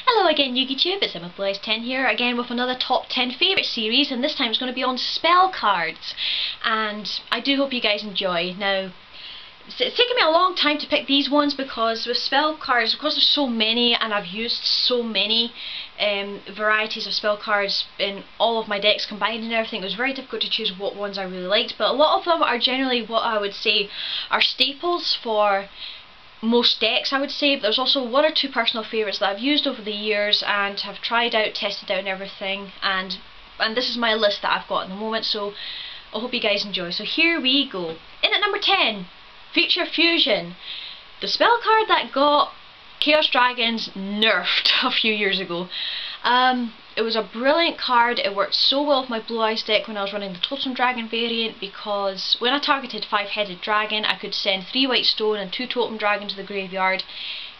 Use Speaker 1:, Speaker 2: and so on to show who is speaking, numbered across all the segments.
Speaker 1: Hello again, Yugioh, it's Emma Blaze 10 here, again with another top 10 favourite series, and this time it's going to be on spell cards, and I do hope you guys enjoy. Now, it's taken me a long time to pick these ones because with spell cards, because there's so many and I've used so many varieties of spell cards in all of my decks combined and everything, it was very difficult to choose what ones I really liked, but a lot of them are generally what I would say are staples for most decks, I would say, but there's also one or two personal favourites that I've used over the years and have tried out, tested out and everything, and this is my list that I've got at the moment, so I hope you guys enjoy. So here we go. In at number 10, Future Fusion, the spell card that got Chaos Dragons nerfed a few years ago. It was a brilliant card. It worked so well with my Blue Eyes deck when I was running the Totem Dragon variant, because when I targeted 5-headed dragon I could send 3 white stone and 2 Totem Dragon to the graveyard,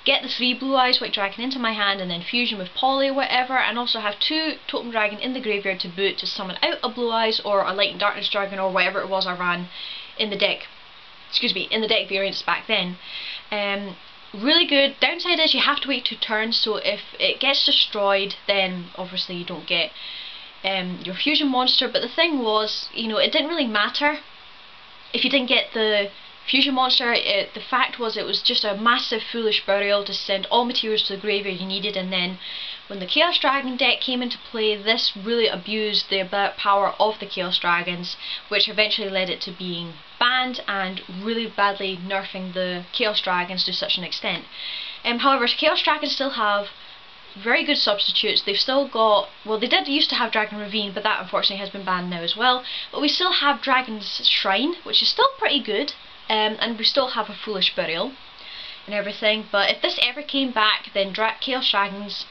Speaker 1: get the 3 Blue Eyes white dragon into my hand and then fusion with Poly or whatever, and also have 2 Totem Dragon in the graveyard to boot to summon out a Blue Eyes or a Light and Darkness Dragon or whatever it was I ran in the deck. Excuse me, in the deck variants back then. Really good. Downside is you have to wait 2 turns, so if it gets destroyed then obviously you don't get your fusion monster, but the thing was, you know, it didn't really matter if you didn't get the fusion monster. The fact was it was just a massive foolish burial to send all materials to the graveyard you needed, and then when the Chaos Dragon deck came into play, this really abused the power of the Chaos Dragons, which eventually led it to being banned and really badly nerfing the Chaos Dragons to such an extent. However, Chaos Dragons still have very good substitutes. They've still got, well, they did used to have Dragon Ravine, but that unfortunately has been banned now as well, but we still have Dragon's Shrine, which is still pretty good, and we still have a Foolish Burial and everything. But if this ever came back, then Chaos Dragons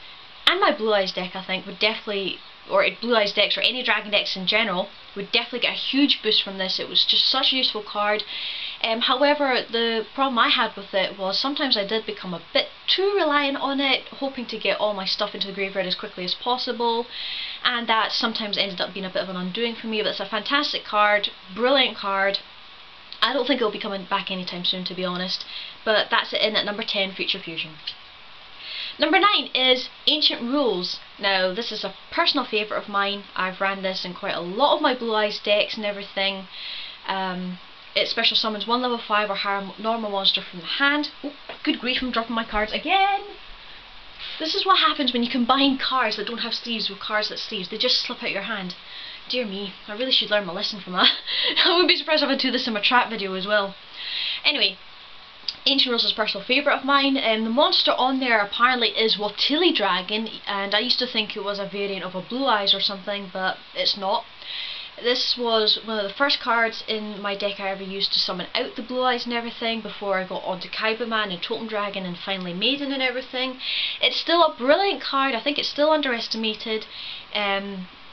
Speaker 1: and my Blue Eyes deck, I think, would definitely, or Blue Eyes decks or any Dragon decks in general, would definitely get a huge boost from this. It was just such a useful card. However, the problem I had with it was sometimes I did become a bit too reliant on it, hoping to get all my stuff into the graveyard as quickly as possible, and that sometimes ended up being a bit of an undoing for me. But it's a fantastic card, brilliant card. I don't think it'll be coming back anytime soon, to be honest, but that's it in at number 10, Future Fusion. Number 9 is Ancient Rules. Now, this is a personal favourite of mine. I've ran this in quite a lot of my Blue Eyes decks and everything. It special summons 1 level 5 or higher normal monster from the hand. Oh, good grief, I'm dropping my cards again! This is what happens when you combine cards that don't have sleeves with cards that sleeves. They just slip out your hand. Dear me, I really should learn my lesson from that. I wouldn't be surprised if I do this in my trap video as well. Anyway, Ancient Rules is a personal favourite of mine. The monster on there apparently is Watili Dragon, and I used to think it was a variant of a Blue Eyes or something, but it's not. This was one of the first cards in my deck I ever used to summon out the Blue Eyes and everything before I got onto Kaibaman and Totem Dragon and finally Maiden and everything. It's still a brilliant card. I think it's still underestimated.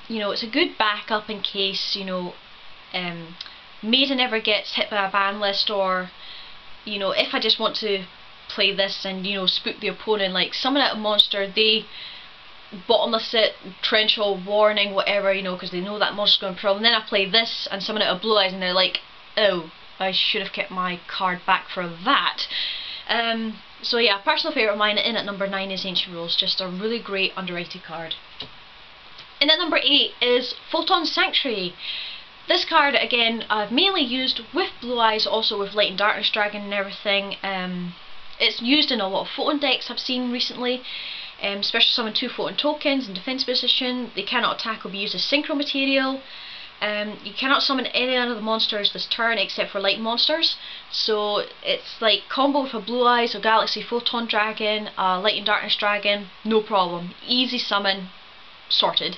Speaker 1: You know, it's a good backup in case, you know, Maiden ever gets hit by a ban list, or, you know, if I just want to play this and, you know, spook the opponent, like summon out a monster, they bottomless it, trench hole, warning, whatever, you know, because they know that monster's going to problem. Then I play this and summon out a Blue Eyes and they're like, oh, I should have kept my card back for that. So yeah, personal favourite of mine in at number 9 is Ancient Rules, just a really great underrated card. In at number 8 is Photon Sanctuary. This card, again, I've mainly used with Blue Eyes, also with Light and Darkness Dragon and everything. It's used in a lot of Photon decks I've seen recently. Special summon 2 Photon tokens in defense position. They cannot attack or be used as synchro material. You cannot summon any other monsters this turn except for light monsters. So it's like combo with a Blue Eyes or Galaxy Photon Dragon, Light and Darkness Dragon, no problem. Easy summon, sorted.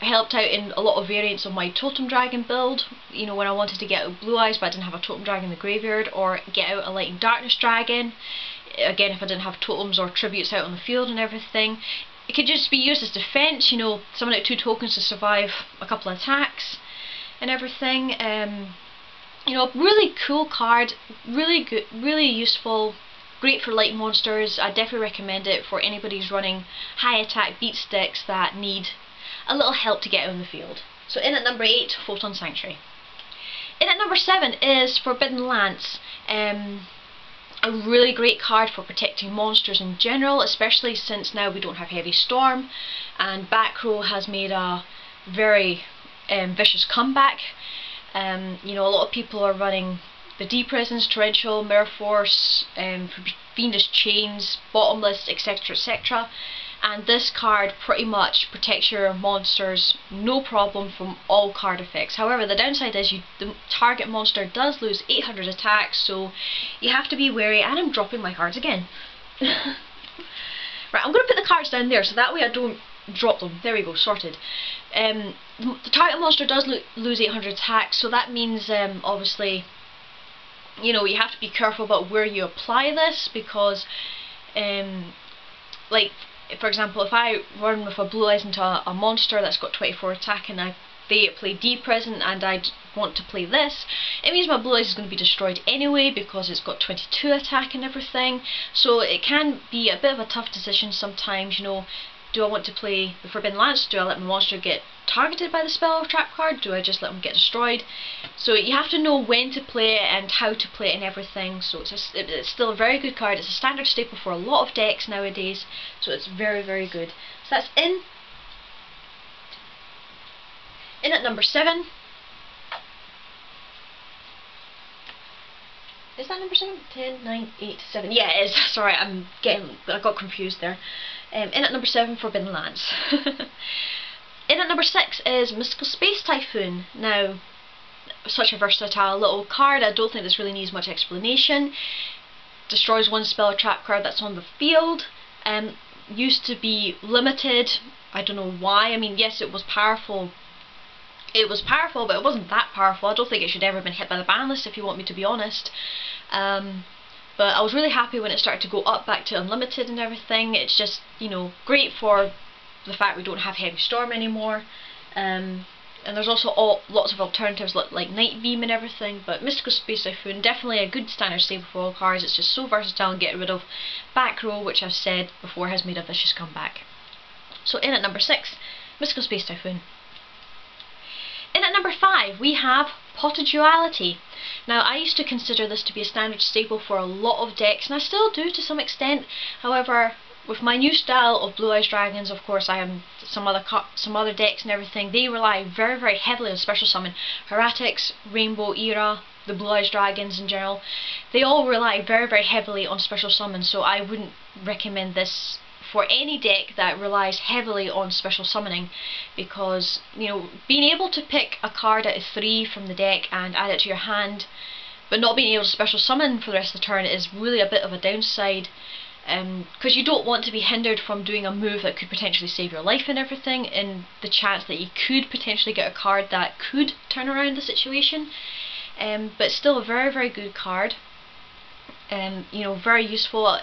Speaker 1: Helped out in a lot of variants of my Totem Dragon build, you know, when I wanted to get out Blue Eyes but I didn't have a Totem Dragon in the graveyard, or get out a Light and Darkness Dragon, again if I didn't have totems or tributes out on the field and everything. It could just be used as defense, you know, summon out 2 tokens to survive a couple of attacks and everything. You know, really cool card, really good, really useful, great for light monsters. I definitely recommend it for anybody who's running high attack beats decks that need a little help to get out on the field. So in at number 8, Photon Sanctuary. In at number 7 is Forbidden Lance. a really great card for protecting monsters in general, especially since now we don't have Heavy Storm, and back row has made a very vicious comeback. You know, a lot of people are running the D Presence, Torrential, Mirror Force, Fiendish Chains, Bottomless, etc, etc. And this card pretty much protects your monsters no problem from all card effects. However, the downside is the target monster does lose 800 attacks, so you have to be wary. And I'm dropping my cards again. Right, I'm going to put the cards down there so that way I don't drop them. There we go, sorted. The target monster does lose 800 attacks, so that means obviously, you know, you have to be careful about where you apply this, because like, for example, if I run with a Blue Eyes into a monster that's got 24 attack and they play D Present and I want to play this, it means my Blue Eyes is going to be destroyed anyway because it's got 22 attack and everything. So it can be a bit of a tough decision sometimes, you know. Do I want to play the Forbidden Lance? Do I let my monster get targeted by the spell trap card? Do I just let them get destroyed? So you have to know when to play it and how to play it and everything. So it's still a very good card. It's a standard staple for a lot of decks nowadays. So it's very, very good. So that's in. In at number 7. Is that number 7? 10, 9, 8, 7. Yeah, it is. Sorry, I got confused there. In at number 7, Forbidden Lance. In at number 6 is Mystical Space Typhoon. Now, such a versatile little card, I don't think this really needs much explanation. Destroys one spell or trap card that's on the field. Used to be limited. I don't know why. I mean, yes, it was powerful. It was powerful, but it wasn't that powerful. I don't think it should ever have been hit by the ban list, if you want me to be honest. But I was really happy when it started to go up back to unlimited and everything. It's just, you know, great for the fact we don't have Heavy Storm anymore. And there's also lots of alternatives like Night Beam and everything. But Mystical Space Typhoon, definitely a good standard staple for all cards. It's just so versatile and getting rid of back row, which I've said before has made a vicious comeback. So in at number 6, Mystical Space Typhoon. In at number 5 we have Potentiality. Now, I used to consider this to be a standard staple for a lot of decks, and I still do to some extent. However, with my new style of Blue Eyes Dragons, of course, I am some other decks and everything. They rely very, very heavily on special summon. Heretics, Rainbow Era, the Blue Eyes Dragons in general, they all rely very, very heavily on special summon. So I wouldn't recommend this for any deck that relies heavily on special summoning, because, you know, being able to pick a card out of 3 from the deck and add it to your hand, but not being able to special summon for the rest of the turn is really a bit of a downside, because you don't want to be hindered from doing a move that could potentially save your life and everything, in the chance that you could potentially get a card that could turn around the situation. But still a very, very good card. You know, very useful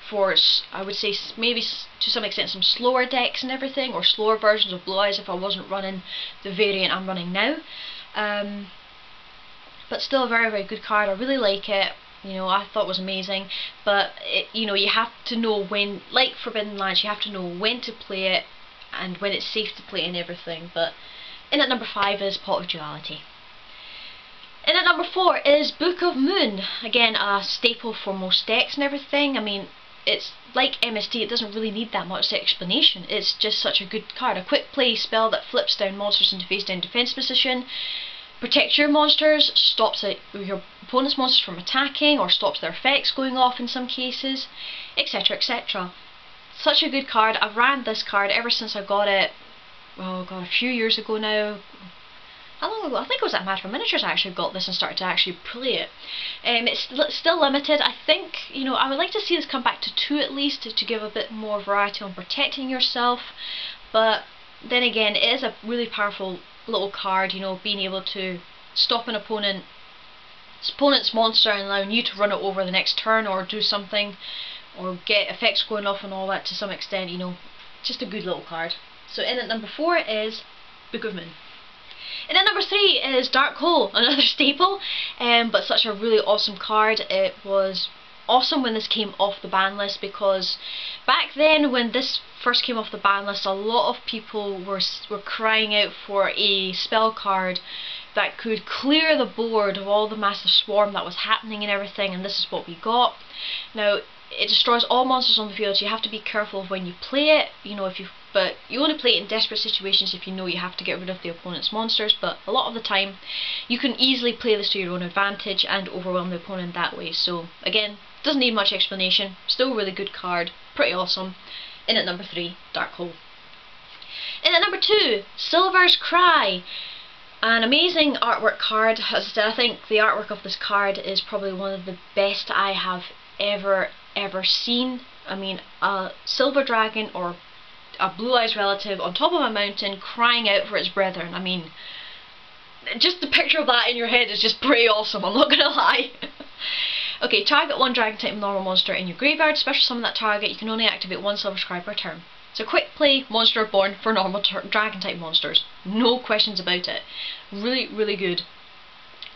Speaker 1: for, I would say, maybe to some extent some slower decks and everything, or slower versions of Blue Eyes if I wasn't running the variant I'm running now. But still a very, very good card. I really like it. You know, I thought it was amazing. But you know, you have to know when, like Forbidden Lance, you have to know when to play it and when it's safe to play and everything. But in at number 5 is Pot of Duality. In at number 4 is Book of Moon. Again, a staple for most decks and everything. I mean, it's like MST, it doesn't really need that much explanation. It's just such a good card. A quick play spell that flips down monsters into face down defense position, protects your monsters, stops your opponent's monsters from attacking, or stops their effects going off in some cases, etc, etc. Such a good card. I've ran this card ever since I got it, oh god, a few years ago now. How long ago? I think it was at Mad for Miniatures I actually got this and started to actually play it. It's still limited. I think, you know, I would like to see this come back to 2 at least, to give a bit more variety on protecting yourself. But then again, it is a really powerful little card, you know, being able to stop an opponent's monster and allowing you to run it over the next turn or do something, or get effects going off and all that to some extent, you know. Just a good little card. So in at number 4 is Book of Moon. And then number 3 is Dark Hole, another staple, but such a really awesome card. It was awesome when this came off the ban list, because back then when this first came off the ban list, a lot of people were crying out for a spell card that could clear the board of all the massive swarm that was happening and everything, and this is what we got. Now, it destroys all monsters on the field, so you have to be careful when you play it, you know, but you only play it in desperate situations if you know you have to get rid of the opponent's monsters, but a lot of the time you can easily play this to your own advantage and overwhelm the opponent that way. So again, doesn't need much explanation, still a really good card, pretty awesome. In at number 3, Dark Hole. In at number 2, Silver's Cry. An amazing artwork card. As I said, I think the artwork of this card is probably one of the best I have ever seen. I mean, a silver dragon or a blue eyes relative on top of a mountain crying out for its brethren. I mean, just the picture of that in your head is just pretty awesome, I'm not gonna lie. Okay, target one dragon type normal monster in your graveyard, special summon that target, you can only activate one Silver's Cry per turn. So quick play monster born for normal dragon type monsters, no questions about it. Really good.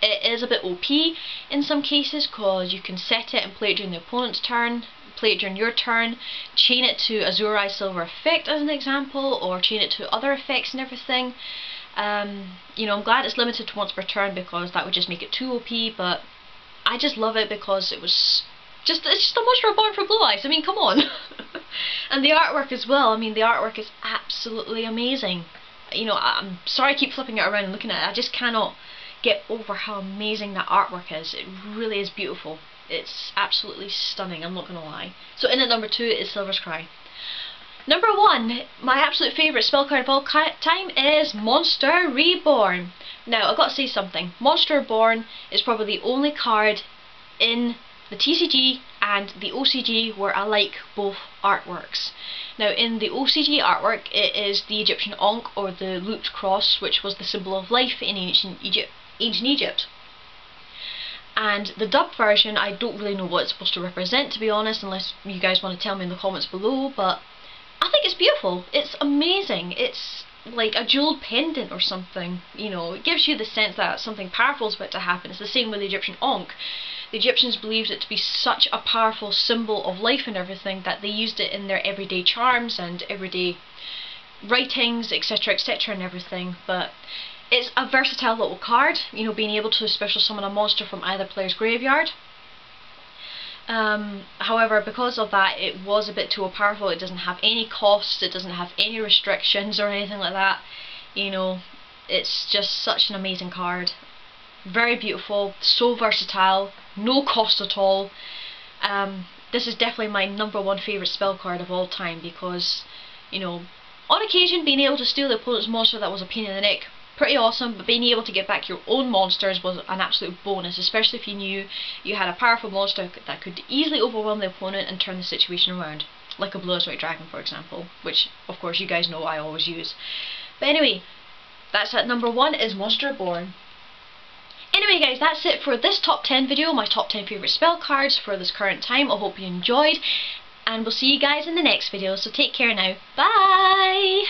Speaker 1: It is a bit OP in some cases because you can set it and play it during the opponent's turn, play it during your turn, chain it to Azure Eye Silver effect as an example, or chain it to other effects and everything. You know, I'm glad it's limited to once per turn because that would just make it too OP, but I just love it because it's just a monster born for blue eyes. I mean, come on. And the artwork as well, I mean, the artwork is absolutely amazing. You know, I'm sorry I keep flipping it around and looking at it, I just cannot get over how amazing that artwork is. It really is beautiful. It's absolutely stunning, I'm not gonna lie. So in at number 2 is Silver's Cry. Number 1, my absolute favourite spell card of all time is Monster Reborn. Now, I've got to say something. Monster Reborn is probably the only card in the TCG and the OCG where I like both artworks. Now, in the OCG artwork, it is the Egyptian Ankh, or the looped cross, which was the symbol of life in ancient Egypt. And the dubbed version, I don't really know what it's supposed to represent, to be honest, unless you guys want to tell me in the comments below, but I think it's beautiful. It's amazing. It's like a jeweled pendant or something, you know. It gives you the sense that something powerful is about to happen. It's the same with the Egyptian Ankh. The Egyptians believed it to be such a powerful symbol of life and everything that they used it in their everyday charms and everyday writings, etc, and everything. But it's a versatile little card, you know, being able to special summon a monster from either player's graveyard. However, because of that, it was a bit too powerful. It doesn't have any costs, it doesn't have any restrictions or anything like that. You know, it's just such an amazing card. Very beautiful, so versatile, no cost at all. This is definitely my number 1 favourite spell card of all time because, you know, on occasion being able to steal the opponent's monster, that was a pain in the neck. Pretty awesome, but being able to get back your own monsters was an absolute bonus, especially if you knew you had a powerful monster that could easily overwhelm the opponent and turn the situation around. Like a Blue Eyes White Dragon, for example, which of course you guys know I always use. But anyway, that's at number 1 is Monster Reborn. Anyway guys, that's it for this top 10 video, my top 10 favourite spell cards for this current time. I hope you enjoyed, and we'll see you guys in the next video, so take care now. Bye!